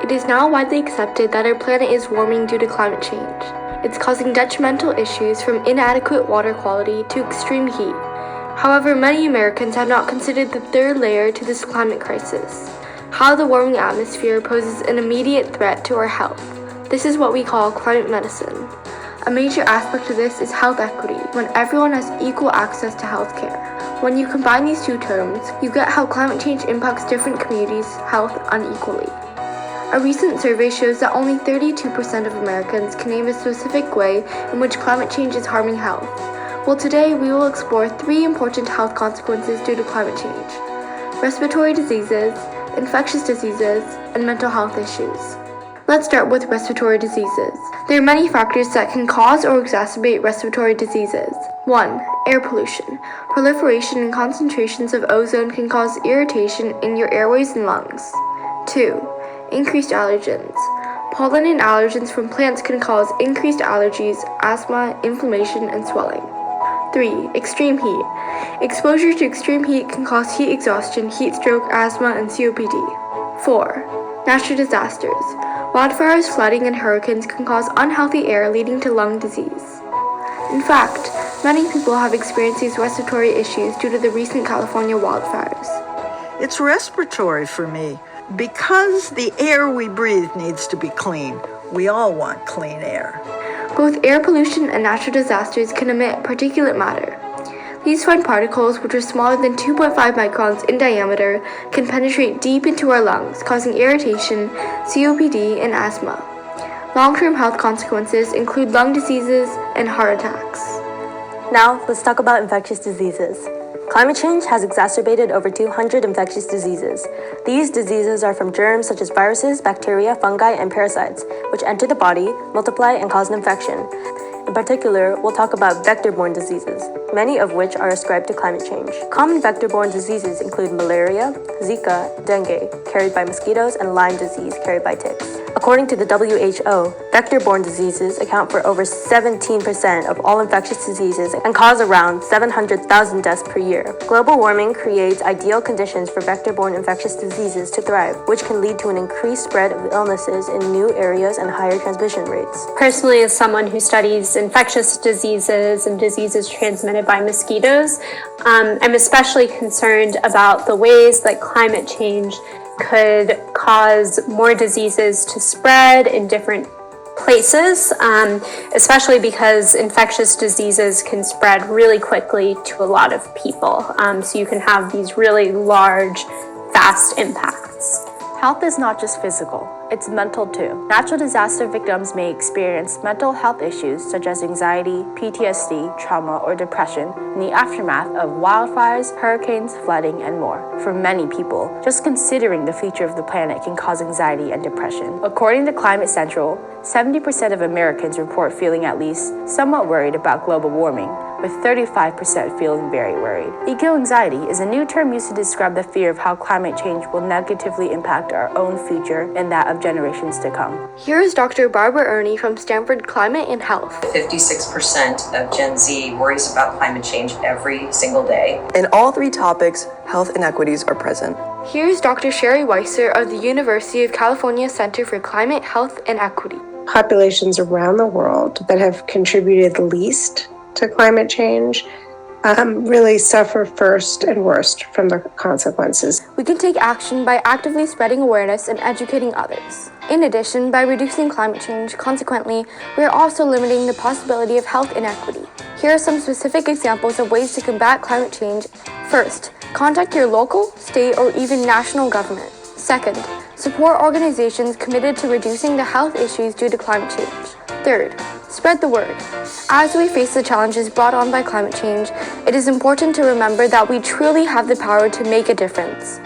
It is now widely accepted that our planet is warming due to climate change. It's causing detrimental issues from inadequate water quality to extreme heat. However, many Americans have not considered the third layer to this climate crisis: how the warming atmosphere poses an immediate threat to our health. This is what we call climate medicine. A major aspect of this is health equity, when everyone has equal access to health care. When you combine these two terms, you get how climate change impacts different communities' health unequally. A recent survey shows that only 32% of Americans can name a specific way in which climate change is harming health. Well, today we will explore 3 important health consequences due to climate change: respiratory diseases, infectious diseases, and mental health issues. Let's start with respiratory diseases. There are many factors that can cause or exacerbate respiratory diseases. 1. Air pollution. Proliferation and concentrations of ozone can cause irritation in your airways and lungs. 2. Increased allergens. Pollen and allergens from plants can cause increased allergies, asthma, inflammation, and swelling. 3. Extreme heat. Exposure to extreme heat can cause heat exhaustion, heat stroke, asthma, and COPD. 4. Natural disasters. Wildfires, flooding, and hurricanes can cause unhealthy air leading to lung disease. In fact, many people have experienced these respiratory issues due to the recent California wildfires. It's respiratory for me. Because the air we breathe needs to be clean. We all want clean air. Both air pollution and natural disasters can emit particulate matter. These fine particles, which are smaller than 2.5 microns in diameter, can penetrate deep into our lungs, causing irritation, COPD, and asthma. Long-term health consequences include lung diseases and heart attacks. Now, let's talk about infectious diseases. Climate change has exacerbated over 200 infectious diseases. These diseases are from germs such as viruses, bacteria, fungi, and parasites, which enter the body, multiply, and cause an infection. In particular, we'll talk about vector-borne diseases, many of which are ascribed to climate change. Common vector-borne diseases include malaria, Zika, dengue, carried by mosquitoes, and Lyme disease, carried by ticks. According to the WHO, vector-borne diseases account for over 17% of all infectious diseases and cause around 700,000 deaths per year. Global warming creates ideal conditions for vector-borne infectious diseases to thrive, which can lead to an increased spread of illnesses in new areas and higher transmission rates. Personally, as someone who studies infectious diseases and diseases transmitted by mosquitoes, I'm especially concerned about the ways that climate change could cause more diseases to spread in different places, especially because infectious diseases can spread really quickly to a lot of people. So you can have these really large, fast impacts. Health is not just physical, it's mental too. Natural disaster victims may experience mental health issues such as anxiety, PTSD, trauma, or depression in the aftermath of wildfires, hurricanes, flooding, and more. For many people, just considering the future of the planet can cause anxiety and depression. According to Climate Central, 70% of Americans report feeling at least somewhat worried about global warming, with 35% feeling very worried. Eco-anxiety is a new term used to describe the fear of how climate change will negatively impact our own future and that of generations to come. Here is Dr. Barbara Ernie from Stanford Climate and Health. 56% of Gen Z worries about climate change every single day. In all 3 topics, health inequities are present. Here's Dr. Sherry Weiser of the University of California Center for Climate, Health, and Equity. Populations around the world that have contributed least to climate change really suffer first and worst from the consequences. We can take action by actively spreading awareness and educating others. In addition, by reducing climate change, consequently, we are also limiting the possibility of health inequity. Here are some specific examples of ways to combat climate change. First, contact your local, state, or even national government. Second, support organizations committed to reducing the health issues due to climate change. Third, spread the word. As we face the challenges brought on by climate change, it is important to remember that we truly have the power to make a difference.